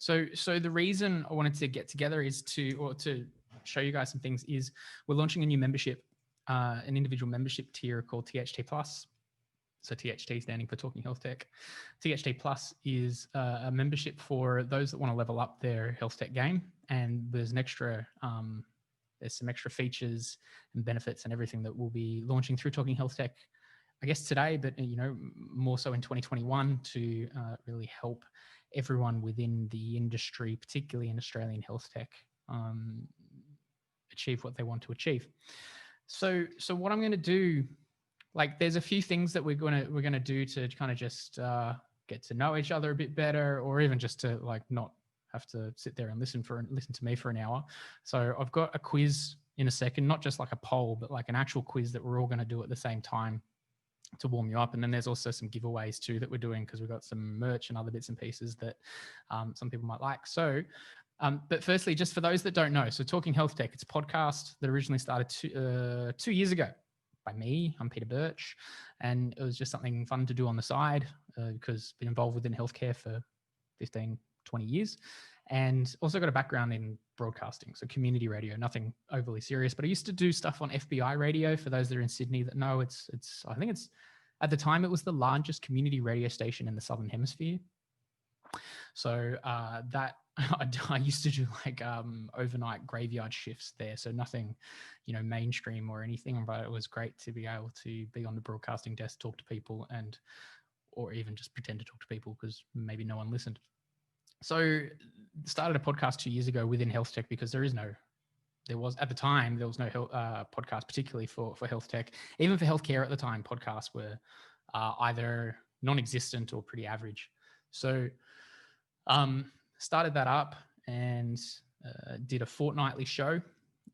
So the reason I wanted to get together is to show you guys some things is we're launching a new membership, an individual membership tier called THT Plus. So THT standing for Talking HealthTech. THT Plus is a membership for those that want to level up their health tech game, and there's some extra features and benefits and everything that we'll be launching through Talking HealthTech, I guess today, but more so in 2021 to really help everyone within the industry, particularly in Australian health tech, achieve what they want to achieve. So what I'm going to do, like, there's a few things that we're gonna do to kind of just get to know each other a bit better, or even just to like not have to sit there and listen to me for an hour. So I've got a quiz in a second, not just like a poll, but like an actual quiz that we're all going to do at the same time to warm you up. And then there's also some giveaways too that we're doing, because we've got some merch and other bits and pieces that some people might like. So, but firstly, just for those that don't know, so Talking Health Tech, it's a podcast that originally started 2 years ago by me. I'm Peter Birch, and it was just something fun to do on the side because I've been involved within healthcare for 15, 20 years, and also got a background in broadcasting, so community radio, nothing overly serious. But I used to do stuff on FBI radio. For those that are in Sydney that know, it's I think it's, at the time, it was the largest community radio station in the Southern Hemisphere. So that I used to do like overnight graveyard shifts there. So nothing, mainstream or anything, but it was great to be able to be on the broadcasting desk, talk to people, or even just pretend to talk to people because maybe no one listened. So started a podcast 2 years ago within health tech because there was no podcast particularly for health tech. Even for healthcare at the time, podcasts were either non-existent or pretty average. So started that up and did a fortnightly show,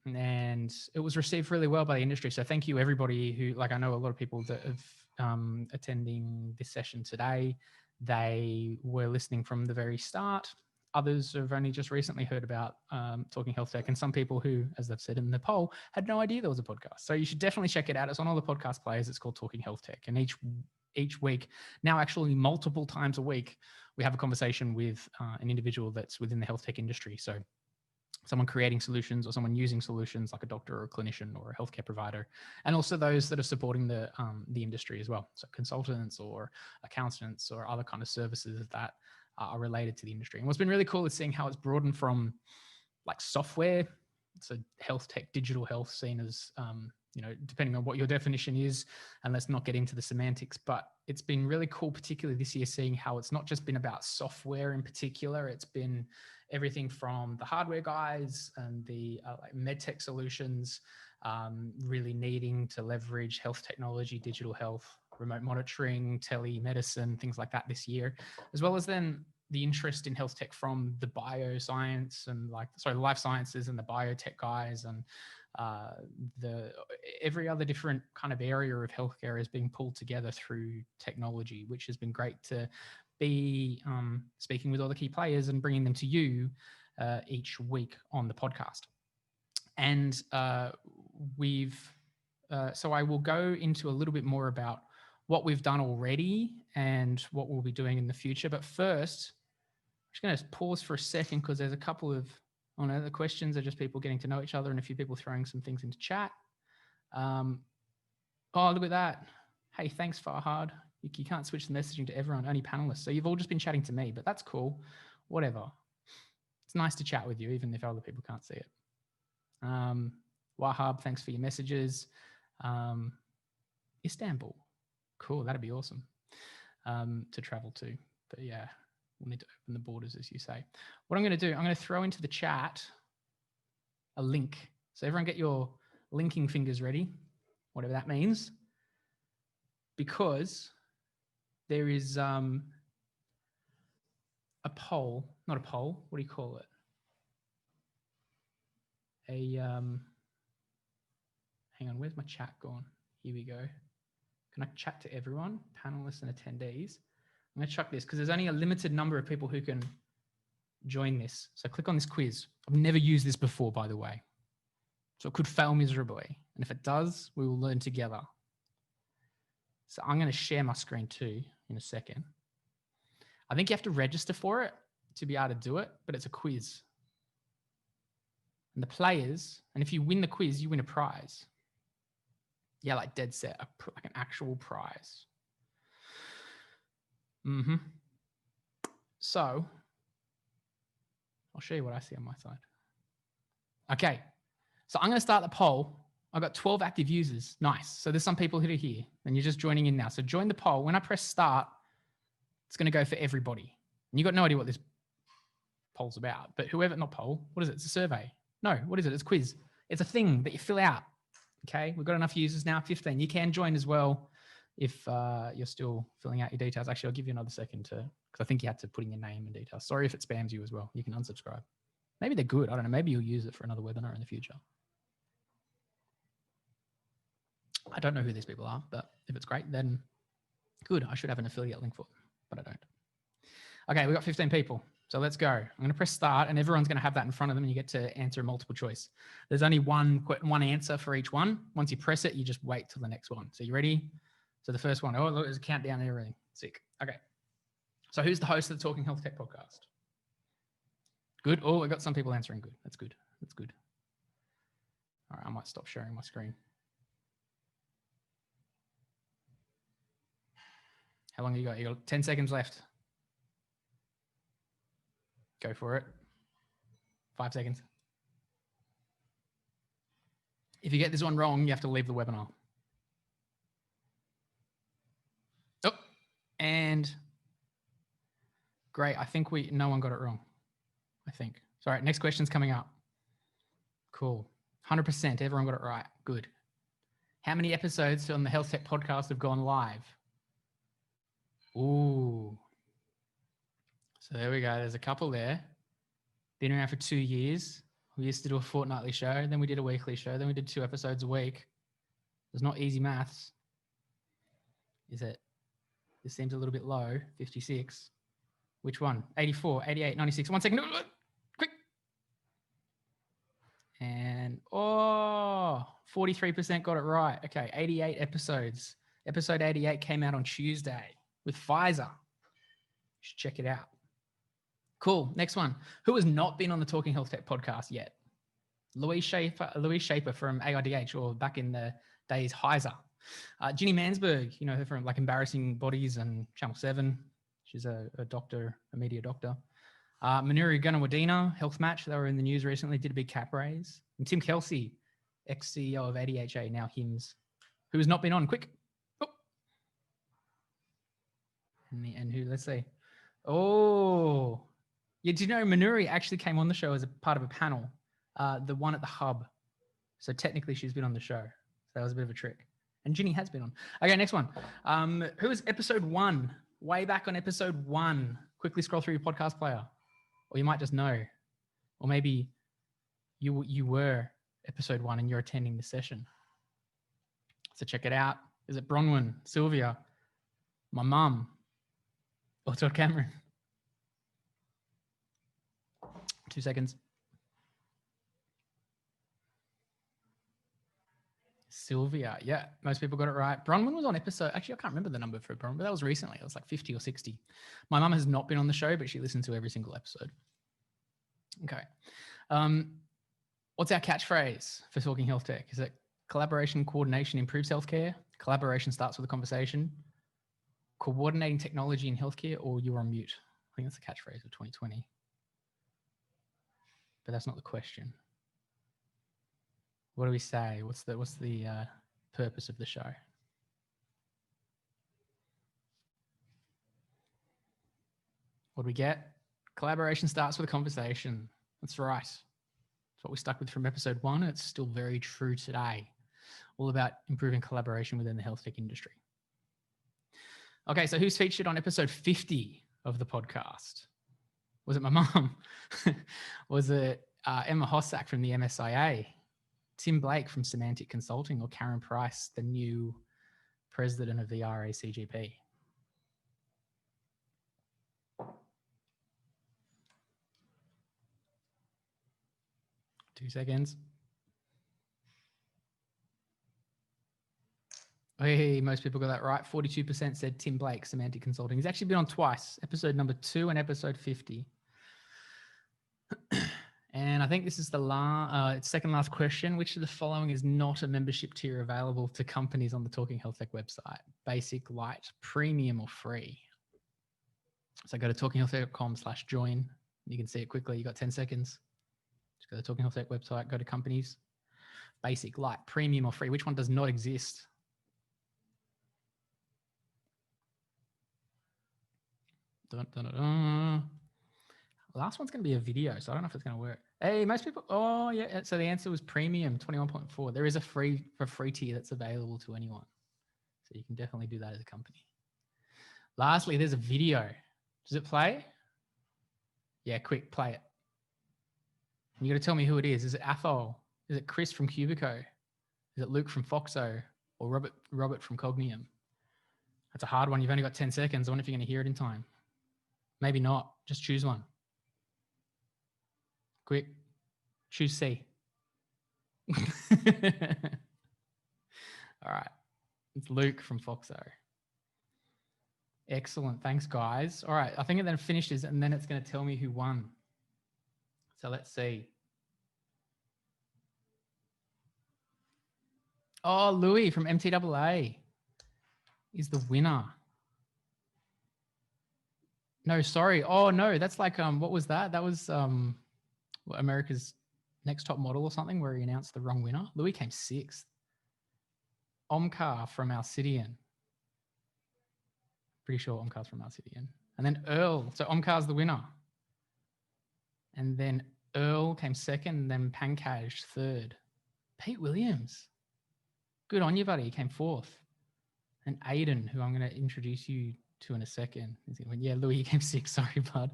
and it was received really well by the industry. So thank you everybody who, like, I know a lot of people that have attending this session today, they were listening from the very start. Others have only just recently heard about Talking Health Tech, and some people who, as they've said in the poll, had no idea there was a podcast. So you should definitely check it out. It's on all the podcast players. It's called Talking Health Tech, and each week, now actually multiple times a week, we have a conversation with an individual that's within the health tech industry. So someone creating solutions or someone using solutions, like a doctor or a clinician or a healthcare provider, and also those that are supporting the industry as well. So consultants or accountants or other kind of services that are related to the industry. And what's been really cool is seeing how it's broadened from like software, so health tech, digital health, seen as, depending on what your definition is, and let's not get into the semantics, but it's been really cool, particularly this year, seeing how it's not just been about software in particular. It's been everything from the hardware guys and the like medtech solutions, really needing to leverage health technology, digital health, remote monitoring, telemedicine, things like that this year, as well as then the interest in health tech from the bioscience and the life sciences and the biotech guys, and every other different kind of area of healthcare is being pulled together through technology, which has been great to be speaking with all the key players and bringing them to you each week on the podcast. And so I will go into a little bit more about what we've done already and what we'll be doing in the future. But first, I'm just going to pause for a second because there's a couple of, the questions are just people getting to know each other and a few people throwing some things into chat. Oh, look at that. Hey, thanks, Farhad. You can't switch the messaging to everyone, only panelists. So you've all just been chatting to me, but that's cool. Whatever. It's nice to chat with you, even if other people can't see it. Wahab, thanks for your messages. Istanbul. Cool, that'd be awesome to travel to. But yeah, we'll need to open the borders, as you say. What I'm going to do, I'm going to throw into the chat a link. So everyone get your linking fingers ready, whatever that means, because there is a poll, not a poll, what do you call it? Hang on, where's my chat gone? Here we go. Can I chat to everyone, panelists and attendees? I'm going to chuck this because there's only a limited number of people who can join this. So click on this quiz. I've never used this before, by the way. So it could fail miserably. And if it does, we will learn together. So I'm going to share my screen too in a second. I think you have to register for it to be able to do it, but it's a quiz. And the players, and if you win the quiz, you win a prize. Yeah, like dead set, like an actual prize. So I'll show you what I see on my side. Okay, so I'm going to start the poll. I've got 12 active users. Nice. So there's some people who are here and you're just joining in now. So join the poll. When I press start, it's going to go for everybody. And you've got no idea what this poll's about. But whoever, not poll, what is it? It's a survey. No, what is it? It's a quiz. It's a thing that you fill out. Okay, we've got enough users now, 15. You can join as well if you're still filling out your details. Actually, I'll give you another second because I think you had to put in your name and details. Sorry if it spams you as well. You can unsubscribe. Maybe they're good. I don't know. Maybe you'll use it for another webinar in the future. I don't know who these people are, but if it's great, then good. I should have an affiliate link for them, but I don't. Okay, we've got 15 people. So let's go. I'm going to press start and everyone's going to have that in front of them and you get to answer a multiple choice. There's only one answer for each one. Once you press it, you just wait till the next one. So you ready? So the first one, oh, look, there's a countdown and everything. Sick. Okay. So who's the host of the Talking HealthTech podcast? Good. Oh, I got some people answering good. That's good. That's good. All right, I might stop sharing my screen. How long have you got? You got 10 seconds left. Go for it. 5 seconds. If you get this one wrong, you have to leave the webinar. Oh, and great. I think no one got it wrong. I think. Sorry, next question's coming up. Cool. 100%. Everyone got it right. Good. How many episodes on the Health Tech podcast have gone live? Ooh. So there we go. There's a couple there. Been around for 2 years. We used to do a fortnightly show. Then we did a weekly show. Then we did 2 episodes a week. It's not easy maths. Is it? This seems a little bit low. 56. Which one? 84, 88, 96. 1 second. Quick. And, 43% got it right. Okay, 88 episodes. Episode 88 came out on Tuesday with Pfizer. You should check it out. Cool. Next one. Who has not been on the Talking HealthTech podcast yet? Louise Schaefer from AIDH, or back in the days, Heiser. Ginny Mansberg, you know her from like Embarrassing Bodies and Channel 7. She's a doctor, a media doctor. Manuri Gunawadina, Health Match. They were in the news recently, did a big cap raise. And Tim Kelsey, ex-CEO of ADHA, now HIMSS, who has not been on. Quick. Oh. And who, let's see. Oh, yeah, do you know Manuri actually came on the show as a part of a panel, the one at the Hub. So technically she's been on the show. So that was a bit of a trick. And Ginny has been on. Okay, next one. Who is episode 1? Way back on episode 1. Quickly scroll through your podcast player. Or you might just know. Or maybe you were episode 1 and you're attending the session. So check it out. Is it Bronwyn, Sylvia, my mum, or Todd Cameron? 2 seconds. Sylvia, yeah, most people got it right. Bronwyn was on episode, actually, I can't remember the number for Bronwyn, but that was recently. It was like 50 or 60. My mum has not been on the show, but she listens to every single episode. Okay. What's our catchphrase for Talking Health Tech? Is it collaboration, coordination improves healthcare? Collaboration starts with a conversation? Coordinating technology in healthcare, or you're on mute? I think that's the catchphrase of 2020. But that's not the question. What do we say? What's the purpose of the show? What do we get? Collaboration starts with a conversation. That's right. That's what we stuck with from episode 1. It's still very true today. All about improving collaboration within the health tech industry. Okay, so who's featured on episode 50 of the podcast? Was it my mum? Was it Emma Hossack from the MSIA? Tim Blake from Semantic Consulting, or Karen Price, the new president of the RACGP? Two seconds. Hey, most people got that right. 42% said Tim Blake, Semantic Consulting. He's actually been on twice, episode number 2 and episode 50. then I think this is the second last question. Which of the following is not a membership tier available to companies on the Talking HealthTech website? Basic, light, premium, or free? So go to talkinghealthtech.com/join. You can see it quickly. You got 10 seconds. Just go to the Talking HealthTech website, go to companies, basic, light, premium, or free. Which one does not exist? Dun, dun, dun, dun. The last one's going to be a video, so I don't know if it's going to work. Hey, most people, oh yeah. So the answer was premium, 21.4. There is a free tier that's available to anyone. So you can definitely do that as a company. Lastly, there's a video. Does it play? Yeah, quick, play it. And you got to tell me who it is. Is it Athol? Is it Chris from Cubico? Is it Luke from Foxo? Or Robert from Cognium? That's a hard one. You've only got 10 seconds. I wonder if you're going to hear it in time. Maybe not. Just choose one. Quick. Choose C. All right. It's Luke from Foxo. Excellent. Thanks, guys. All right. I think it then finishes and then it's going to tell me who won. So let's see. Oh, Louis from MTAA is the winner. No, sorry. Oh, no, that's like, what was that? That was America's Next Top Model or something where he announced the wrong winner. Louis came 6th. Omkar from Alcidian. Pretty sure Omkar's from Alcidian. And then Earl. So Omkar's the winner. And then Earl came 2nd, and then Pankaj 3rd. Pete Williams. Good on you, buddy. He came 4th. And Aiden, who I'm going to introduce you to in a second. Yeah, Louis, you came 6th. Sorry, bud.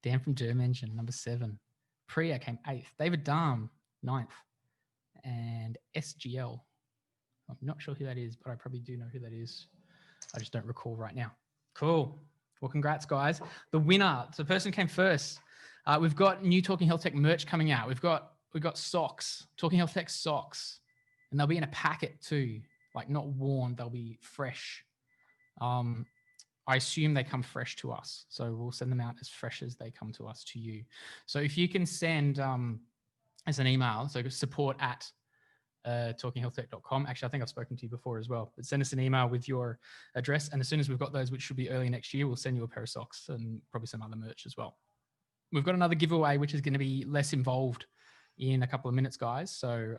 Dan from Germ Engine, number 7. Priya came 8th. David Dahm, 9th. And SGL. I'm not sure who that is, but I probably do know who that is. I just don't recall right now. Cool. Well, congrats, guys. The winner, so the person came first. We've got new Talking HealthTech merch coming out. We've got socks, Talking HealthTech socks, and they'll be in a packet too, like not worn. They'll be fresh. I assume they come fresh to us, so we'll send them out as fresh as they come to us to you. So if you can send as an email, so support at talkinghealthtech.com. Actually, I think I've spoken to you before as well, but send us an email with your address. And as soon as we've got those, which should be early next year, we'll send you a pair of socks and probably some other merch as well. We've got another giveaway, which is going to be less involved in a couple of minutes, guys. So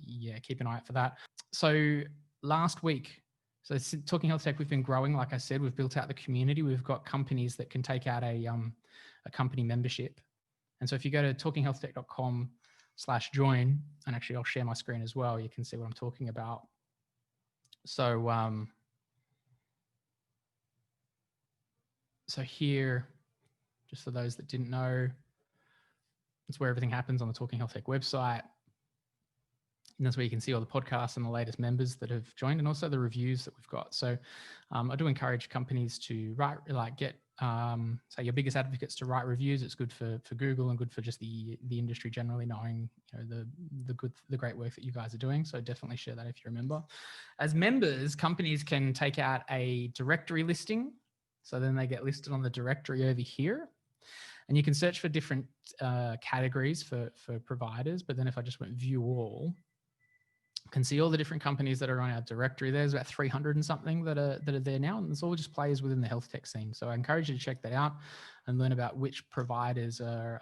yeah, keep an eye out for that. So last week, so Talking HealthTech, we've been growing. Like I said, we've built out the community. We've got companies that can take out a company membership. And so if you go to talkinghealthtech.com/join, and actually I'll share my screen as well, you can see what I'm talking about. So, so here, just for those that didn't know, it's where everything happens on the Talking HealthTech website. And that's where you can see all the podcasts and the latest members that have joined, and also the reviews that we've got. So I do encourage companies to get say your biggest advocates to write reviews. It's good for Google and good for just the industry generally, knowing the great work that you guys are doing. So definitely share that if you're a member. As members, companies can take out a directory listing. So then they get listed on the directory over here. And you can search for different categories for providers. But then if I just went view all, you can see all the different companies that are on our directory. There's about 300 and something that are there now, and it's all just players within the health tech scene. So I encourage you to check that out and learn about which providers are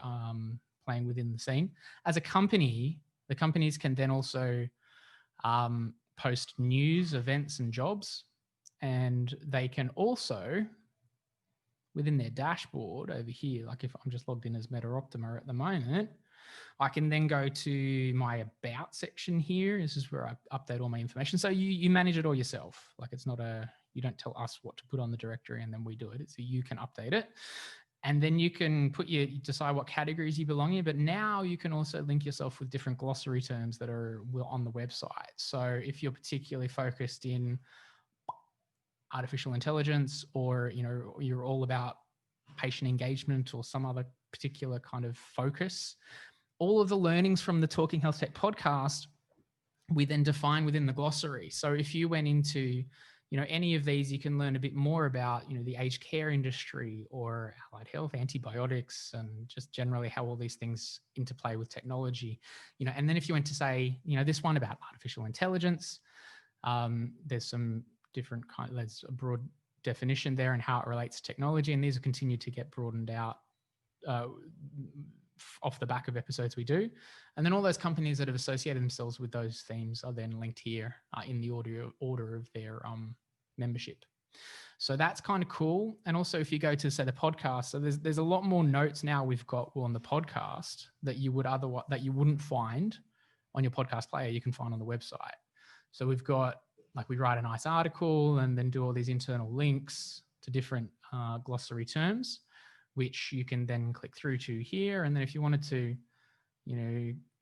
playing within the scene. As a company, the companies can then also post news, events, and jobs, and they can also, within their dashboard over here, like if I'm just logged in as Meta Optima at the moment, I can then go to my about section here. This is where I update all my information. So you manage it all yourself. Like it's not you don't tell us what to put on the directory and then we do it. So you can update it. And then you can decide what categories you belong in, but now you can also link yourself with different glossary terms that are on the website. So if you're particularly focused in artificial intelligence, or you're all about patient engagement or some other particular kind of focus, all of the learnings from the Talking HealthTech podcast, we then define within the glossary. So if you went into any of these, you can learn a bit more about, the aged care industry or allied health, antibiotics, and just generally how all these things interplay with technology. And then if you went to say, this one about artificial intelligence, there's some different there's a broad definition there and how it relates to technology, and these will continue to get broadened out off the back of episodes we do. And then all those companies that have associated themselves with those themes are then linked here in the order of their membership. So that's kind of cool. And also if you go to say the podcast, so there's a lot more notes now we've got on the podcast that you wouldn't find on your podcast player, you can find on the website. So we've got, like, we write a nice article and then do all these internal links to different glossary terms, which you can then click through to here. And then if you wanted to,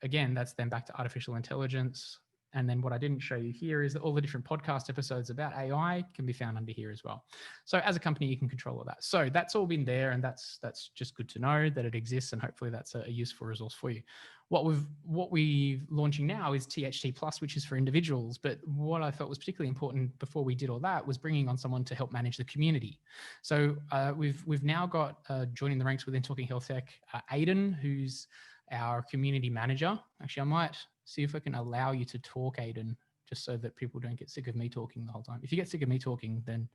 again, that's then back to artificial intelligence. And then what I didn't show you here is that all the different podcast episodes about AI can be found under here as well. So as a company, you can control all that. So that's all been there, and that's just good to know that it exists, and hopefully that's a useful resource for you. What we're launching now is THT Plus, which is for individuals. But what I thought was particularly important before we did all that was bringing on someone to help manage the community. So we've now got joining the ranks within Talking HealthTech, Aidan, who's our community manager. Actually, I might see if I can allow you to talk, Aidan, just so that people don't get sick of me talking the whole time. If you get sick of me talking, then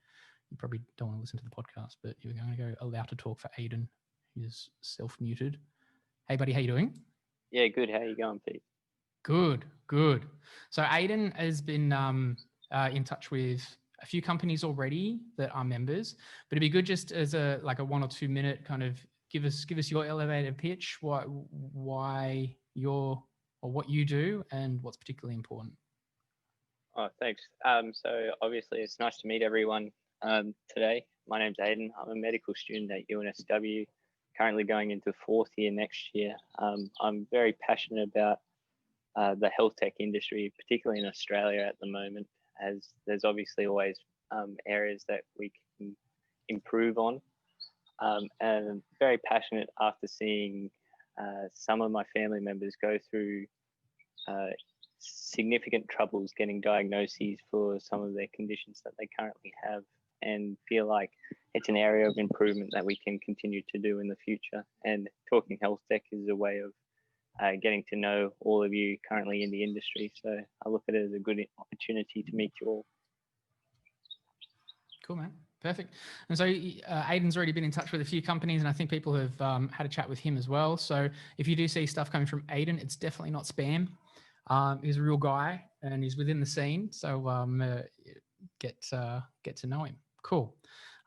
you probably don't want to listen to the podcast, but you're going to go allow to talk for Aidan, who's self-muted. Hey, buddy, how you doing? Yeah, good. How are you going, Pete? Good. So Aidan has been in touch with a few companies already that are members, but it'd be good just as a 1 or 2 minute kind of give us your elevator pitch, why you're, or what you do and what's particularly important. Oh, thanks. So obviously it's nice to meet everyone today. My name's Aidan. I'm a medical student at UNSW, currently going into 4th year next year. I'm very passionate about the health tech industry, particularly in Australia at the moment, as there's obviously always areas that we can improve on. And very passionate after seeing some of my family members go through significant troubles getting diagnoses for some of their conditions that they currently have, and feel like it's an area of improvement that we can continue to do in the future. And Talking Health Tech is a way of getting to know all of you currently in the industry. So I look at it as a good opportunity to meet you all. Cool, man. Perfect. And so Aidan's already been in touch with a few companies, and I think people have had a chat with him as well. So if you do see stuff coming from Aidan, it's definitely not spam. He's a real guy and he's within the scene. So get to know him. Cool.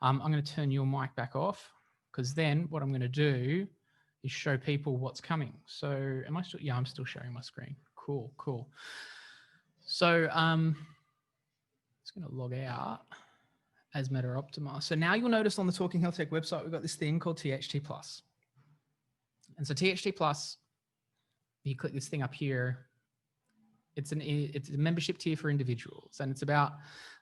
I'm going to turn your mic back off, because then what I'm going to do is show people what's coming. So am I still? Yeah, I'm still sharing my screen. Cool. So it's going to log out as Meta Optima. So now you'll notice on the Talking Health Tech website, we've got this thing called THT Plus. And so THT Plus, you click this thing up here, it's a membership tier for individuals, and it's about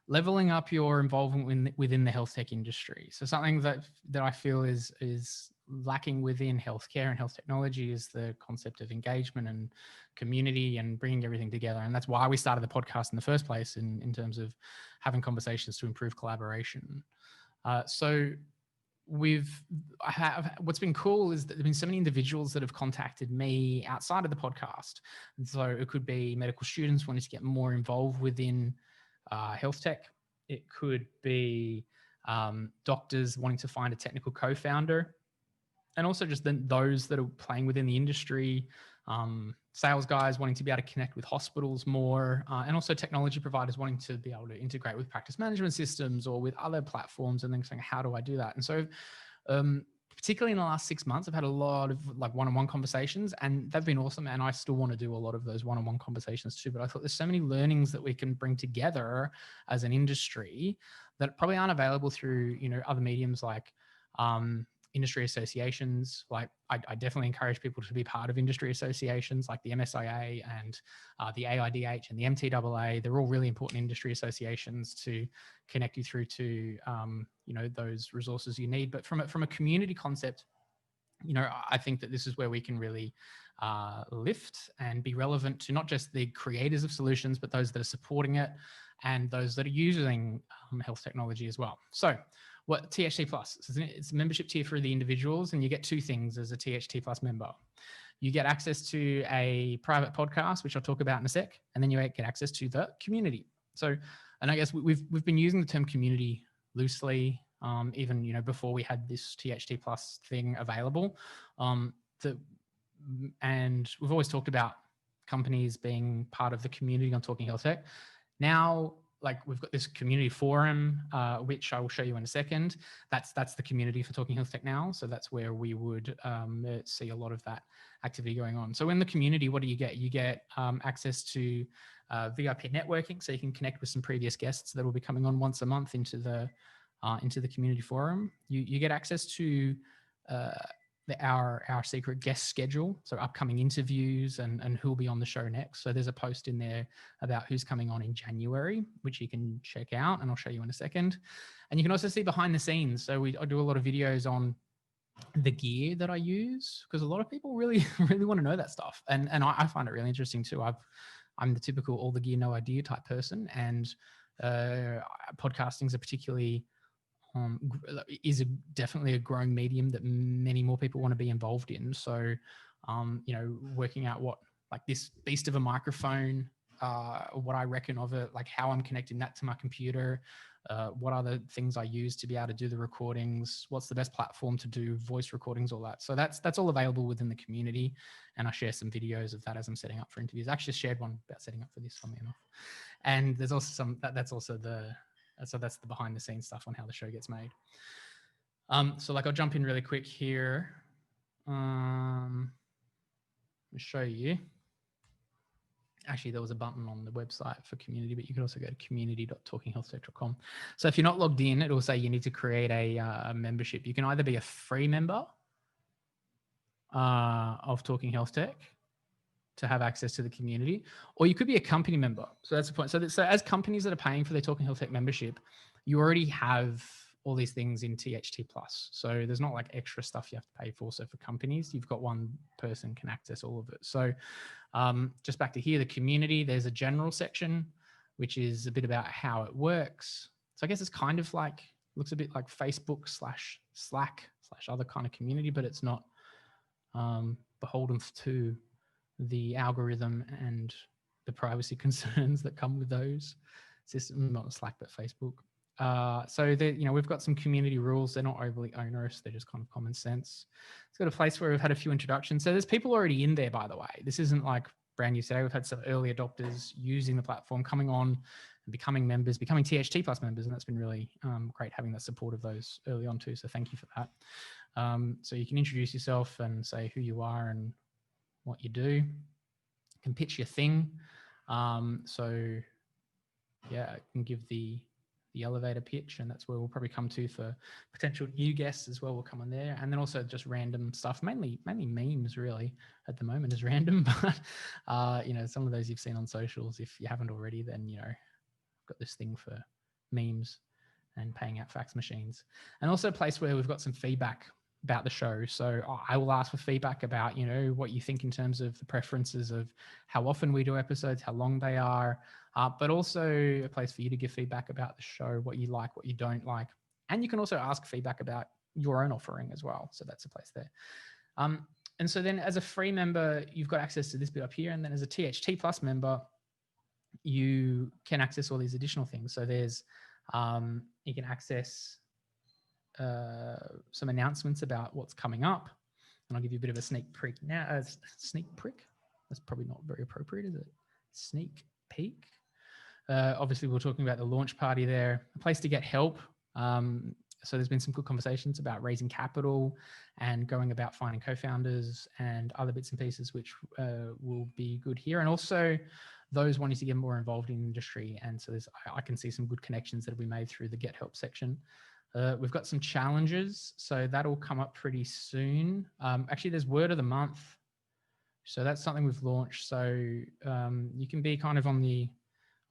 leveling up your involvement within the health tech industry. So something that I feel is lacking within healthcare and health technology is the concept of engagement and community and bringing everything together. And that's why we started the podcast in the first place, in terms of having conversations to improve collaboration. So what's been cool is that there've been so many individuals that have contacted me outside of the podcast. And so it could be medical students wanting to get more involved within health tech. It could be doctors wanting to find a technical co-founder, and also just those that are playing within the industry, sales guys wanting to be able to connect with hospitals more, and also technology providers wanting to be able to integrate with practice management systems or with other platforms, and then saying, how do I do that? And so particularly in the last 6 months, I've had a lot of one-on-one conversations, and they've been awesome. And I still want to do a lot of those one-on-one conversations too. But I thought there's so many learnings that we can bring together as an industry that probably aren't available through, other mediums like industry associations. Like I definitely encourage people to be part of industry associations like the MSIA and the AIDH and the MTAA. They're all really important industry associations to connect you through to those resources you need. But from a community concept, I think that this is where we can really lift and be relevant to not just the creators of solutions, but those that are supporting it and those that are using health technology as well. So what THT Plus, it's a membership tier for the individuals, and you get two things as a THT Plus member. You get access to a private podcast, which I'll talk about in a sec, and then you get access to the community. So, and I guess we've been using the term community loosely, even before we had this THT Plus thing available. And we've always talked about companies being part of the community on Talking HealthTech. Now, like, we've got this community forum, which I will show you in a second. That's the community for Talking HealthTech now. So that's where we would see a lot of that activity going on. So in the community, what do you get? You get access to VIP networking, so you can connect with some previous guests that will be coming on once a month into the community forum. You get access to our secret guest schedule, so upcoming interviews and who'll be on the show next. So there's a post in there about who's coming on in January, which you can check out, and I'll show you in a second. And you can also see behind the scenes. So I do a lot of videos on the gear that I use, because a lot of people really want to know that stuff, and I find it really interesting too. I'm the typical all the gear no idea type person, and podcasting is a particularly definitely a growing medium that many more people want to be involved in. So, working out what, like, this beast of a microphone, what I reckon of it, like how I'm connecting that to my computer, what are the things I use to be able to do the recordings, what's the best platform to do voice recordings, all that. So that's all available within the community. And I share some videos of that as I'm setting up for interviews. I actually shared one about setting up for this, funnily enough. And there's also that's the behind the scenes stuff on how the show gets made. So like, I'll jump in really quick here. I'll show you. Actually, there was a button on the website for community, but you can also go to community.talkinghealthtech.com. So if you're not logged in, it will say you need to create a membership. You can either be a free member of Talking Health Tech to have access to the community, or you could be a company member. So that's the point. So as companies that are paying for their Talking Health Tech membership, you already have all these things in THT Plus. So there's not like extra stuff you have to pay for. So for companies, you've got one person can access all of it. So just back to here, the community, there's a general section, which is a bit about how it works. So I guess it's kind of like, looks a bit like Facebook / Slack / other kind of community, but it's not beholden to the algorithm and the privacy concerns that come with those systems, not Slack, but Facebook. So we've got some community rules. They're not overly onerous. They're just kind of common sense. It's got a place where we've had a few introductions. So there's people already in there, by the way. This isn't like brand new today. We've had some early adopters using the platform, coming on and becoming members, becoming THT Plus members. And that's been really great having that support of those early on too. So thank you for that. So you can introduce yourself and say who you are and what you do. You can pitch your thing. So yeah, I can give the elevator pitch, and that's where we'll probably come to for potential new guests as well. We'll come on there, and then also just random stuff, mainly memes really at the moment is random, but some of those you've seen on socials. If you haven't already, then I've got this thing for memes and paying out fax machines, and also a place where we've got some feedback about the show. So I will ask for feedback about, what you think in terms of the preferences of how often we do episodes, how long they are, but also a place for you to give feedback about the show, what you like, what you don't like. And you can also ask feedback about your own offering as well. So that's a place there. And so then as a free member, you've got access to this bit up here. And then as a THT Plus member, you can access all these additional things. So there's, you can access some announcements about what's coming up, and I'll give you a bit of a sneak peek now. Sneak peek? That's probably not very appropriate, is it? Sneak peek. Obviously, we're talking about the launch party there, a place to get help. So there's been some good conversations about raising capital and going about finding co-founders and other bits and pieces, which will be good here. And also those wanting to get more involved in industry. And so I can see some good connections that will be made through the Get Help section. We've got some challenges, so that'll come up pretty soon. Actually, there's word of the month. So that's something we've launched. So you can be kind of on the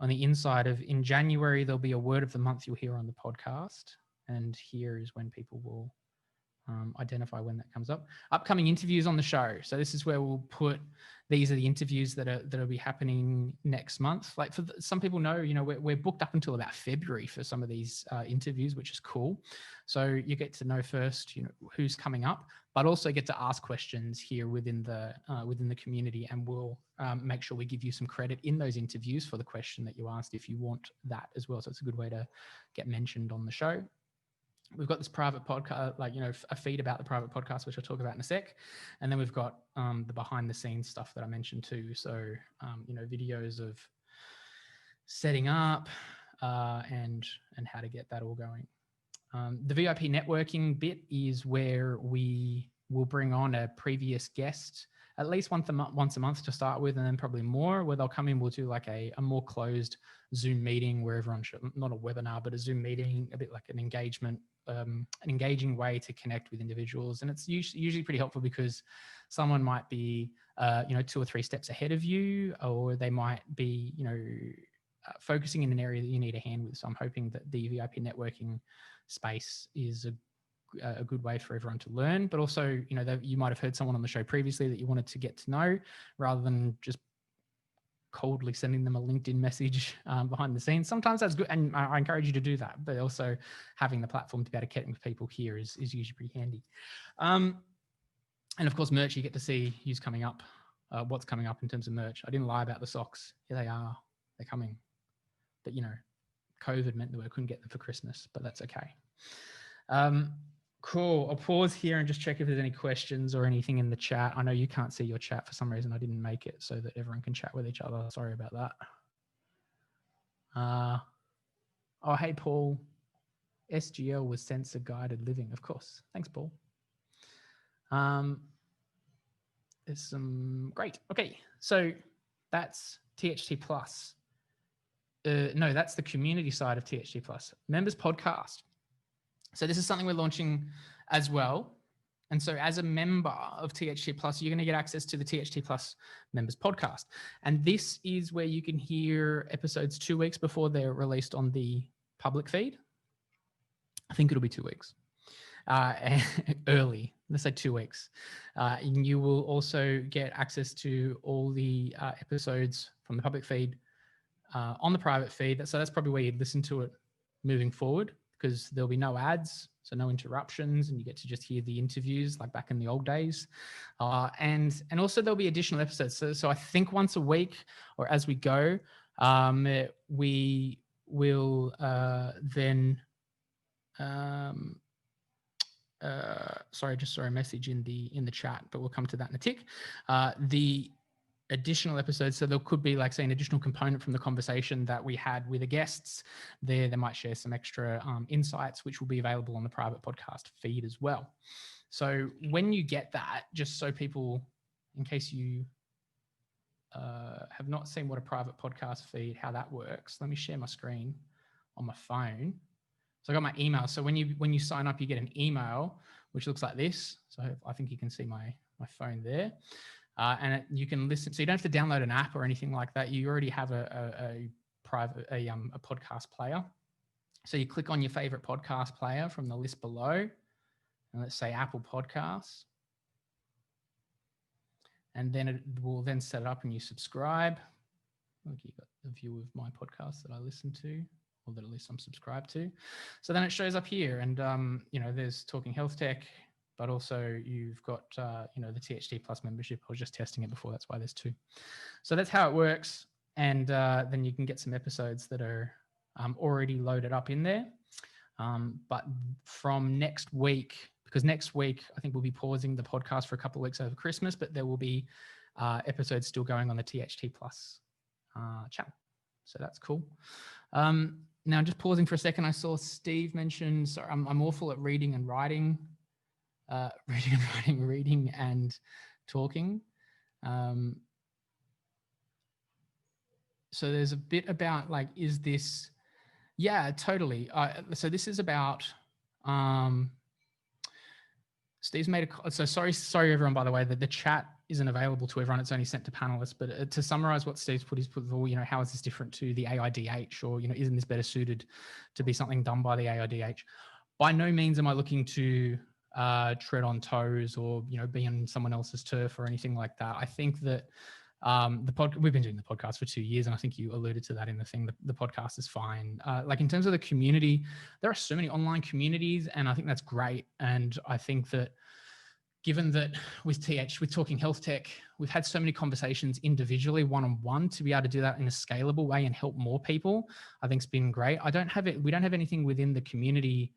inside of, in January, there'll be a word of the month you'll hear on the podcast. And here is when people will identify when that comes up. Upcoming interviews on the show. So this is where we'll put, these are the interviews that'll be happening next month. Like some people know, we're booked up until about February for some of these interviews, which is cool. So you get to know first, who's coming up, but also get to ask questions here within the community, and we'll make sure we give you some credit in those interviews for the question that you asked if you want that as well. So it's a good way to get mentioned on the show. We've got this private podcast, a feed about the private podcast, which I'll talk about in a sec. And then we've got the behind the scenes stuff that I mentioned too. So, videos of setting up and how to get that all going. The VIP networking bit is where we will bring on a previous guest at least once a month to start with, and then probably more, where they'll come in. We'll do like a more closed Zoom meeting where everyone should, not a webinar, but a Zoom meeting, a bit like an engaging way to connect with individuals. And it's usually pretty helpful because someone might be, 2 or 3 steps ahead of you, or they might be, focusing in an area that you need a hand with. So I'm hoping that the VIP networking space is a good way for everyone to learn, but also, you might have heard someone on the show previously that you wanted to get to know, rather than just coldly sending them a LinkedIn message behind the scenes. Sometimes that's good, and I encourage you to do that, but also having the platform to be able to connect with people here is usually pretty handy. And of course, merch, you get to see who's coming up, what's coming up in terms of merch. I didn't lie about the socks. Here they are. They're coming. But, COVID meant that we couldn't get them for Christmas, but that's okay. Cool. I'll pause here and just check if there's any questions or anything in the chat. I know you can't see your chat for some reason. I didn't make it so that everyone can chat with each other. Sorry about that. Oh, hey, Paul. SGL was sensor guided living. Of course. Thanks, Paul. There's some great. Okay. So that's THT Plus. No, that's the community side of THT Plus. Members podcast. So this is something we're launching as well. And so as a member of THT Plus, you're going to get access to the THT Plus members podcast. And this is where you can hear episodes 2 weeks before they're released on the public feed. I think it'll be 2 weeks. Early, let's say 2 weeks. And you will also get access to all the episodes from the public feed on the private feed. So that's probably where you'd listen to it moving forward, because there'll be no ads, so no interruptions, and you get to just hear the interviews like back in the old days. And also there'll be additional episodes. So I think once a week or as we go, we will then, sorry, I just saw a message in the chat, but we'll come to that in a tick. The additional episodes, so there could be, like, say, an additional component from the conversation that we had with the guests there. They might share some extra insights, which will be available on the private podcast feed as well. So when you get that, just so people, in case you have not seen what a private podcast feed, how that works, let me share my screen on my phone. So I got my email. So when you sign up, you get an email which looks like this. So I think you can see my phone there. And you can listen. So you don't have to download an app or anything like that. You already have a podcast player. So you click on your favorite podcast player from the list below, and let's say Apple Podcasts. And then it will then set it up and you subscribe. Look, you've got a view of my podcast that I listen to, or that at least I'm subscribed to. So then it shows up here, and there's Talking HealthTech, but also you've got, the THT Plus membership. I was just testing it before. That's why there's 2. So that's how it works. And then you can get some episodes that are already loaded up in there. But from next week, because next week, I think we'll be pausing the podcast for a couple of weeks over Christmas, but there will be episodes still going on the THT Plus channel. So that's cool. Now, just pausing for a second, I saw Steve mention, sorry, I'm awful at reading and writing. Reading and talking. So there's a bit about, like, is this? Yeah, totally. So this is about, Steve's made a, so sorry everyone, by the way, that the chat isn't available to everyone. It's only sent to panelists, but to summarize what Steve's put, how is this different to the AIDH, or, isn't this better suited to be something done by the AIDH? By no means am I looking to tread on toes or, be on someone else's turf or anything like that. I think that we've been doing the podcast for 2 years, and I think you alluded to that in the thing. The podcast is fine. Like in terms of the community, there are so many online communities, and I think that's great. And I think that given that with Talking HealthTech, we've had so many conversations individually, one-on-one, to be able to do that in a scalable way and help more people, I think it's been great. We don't have anything within the community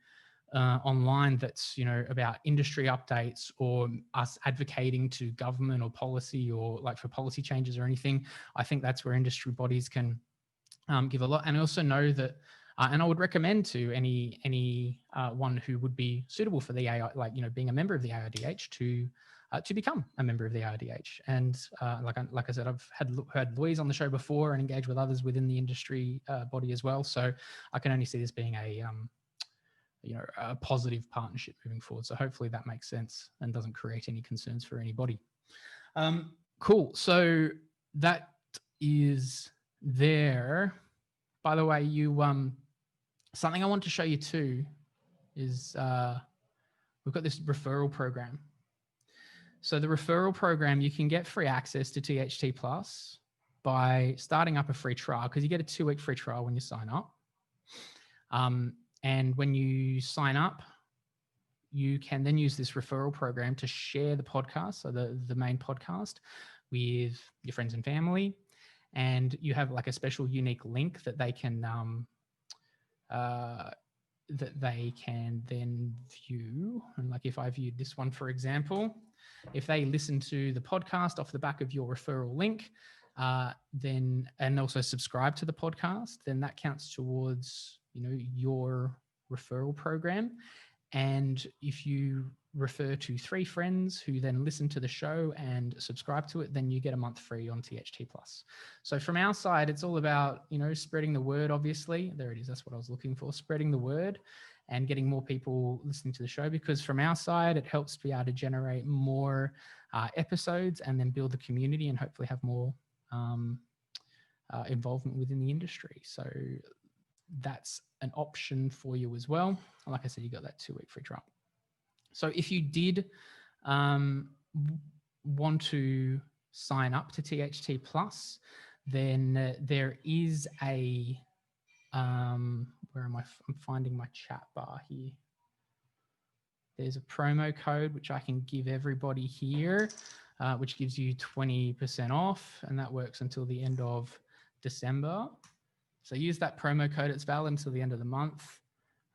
online that's about industry updates or us advocating to government or policy or like for policy changes or anything. I think that's where industry bodies can give a lot. And I also know that and I would recommend to any one who would be suitable for the AI, like being a member of the AIDH, to become a member of the AIDH. And like I said, I've heard Louise on the show before and engaged with others within the industry body as well. So I can only see this being a positive partnership moving forward. So hopefully that makes sense and doesn't create any concerns for anybody. Cool. So that is there. By the way, something I want to show you too is we've got this referral program. So the referral program, you can get free access to THT Plus by starting up a free trial, because you get a 2-week free trial when you sign up. And when you sign up, you can then use this referral program to share the podcast, so the main podcast, with your friends and family. And you have like a special unique link that they can then view. And like if I viewed this one, for example, if they listen to the podcast off the back of your referral link, then and also subscribe to the podcast, then that counts towards your referral program. And if you refer to 3 friends who then listen to the show and subscribe to it, then you get a month free on THT Plus. So from our side, it's all about, spreading the word, obviously. There it is. That's what I was looking for, spreading the word and getting more people listening to the show, because from our side, it helps be able to generate more episodes and then build the community and hopefully have more involvement within the industry. So that's an option for you as well. Like I said, you got that 2-week free trial. So if you did want to sign up to THT Plus, then there is a, where am I? I'm finding my chat bar here. There's a promo code, which I can give everybody here, which gives you 20% off, and that works until the end of December. So use that promo code. It's valid until the end of the month.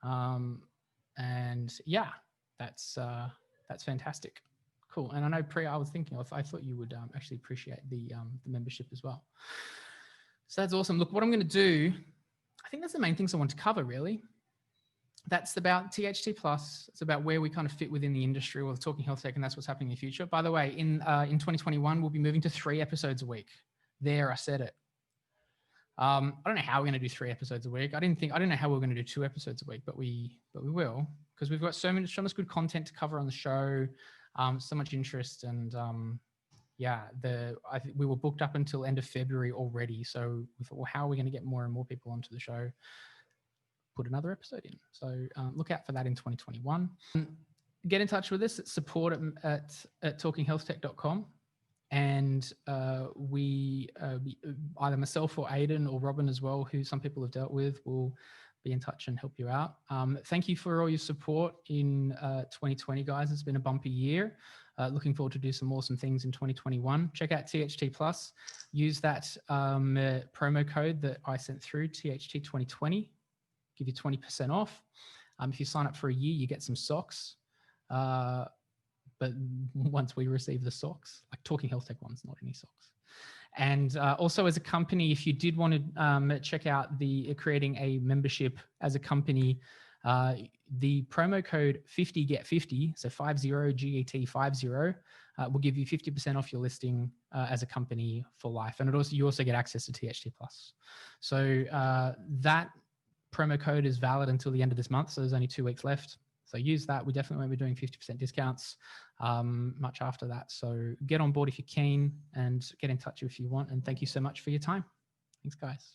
And yeah, that's fantastic. Cool. And I know, Priya, I was thinking I thought you would actually appreciate the membership as well. So that's awesome. Look, what I'm going to do, I think that's the main things I want to cover, really. That's about THT Plus. It's about where we kind of fit within the industry or Talking HealthTech, and that's what's happening in the future. By the way, in 2021, we'll be moving to 3 episodes a week. There, I said it. I don't know how we're going to do 3 episodes a week. I don't know how we're going to do 2 episodes a week, but we will, because we've got so much good content to cover on the show, so much interest, and yeah, I think we were booked up until end of February already. So we thought, well, how are we going to get more and more people onto the show? Put another episode in. So look out for that in 2021. Get in touch with us at support at talkinghealthtech.com. And we, either myself or Aidan or Robin as well, who some people have dealt with, will be in touch and help you out. Thank you for all your support in 2020, guys. It's been a bumpy year. Looking forward to do some awesome things in 2021. Check out THT Plus. Use that promo code that I sent through, THT 2020. Give you 20% off. If you sign up for a year, you get some socks. But once we receive the socks, like Talking HealthTech ones, not any socks. And also as a company, if you did want to check out creating a membership as a company, the promo code 50get50, so 50 GET50, will give you 50% off your listing as a company for life. And you also get access to THT Plus. So that promo code is valid until the end of this month. So there's only 2 weeks left. So use that. We definitely won't be doing 50% discounts much after that. So get on board if you're keen, and get in touch if you want. And thank you so much for your time. Thanks, guys.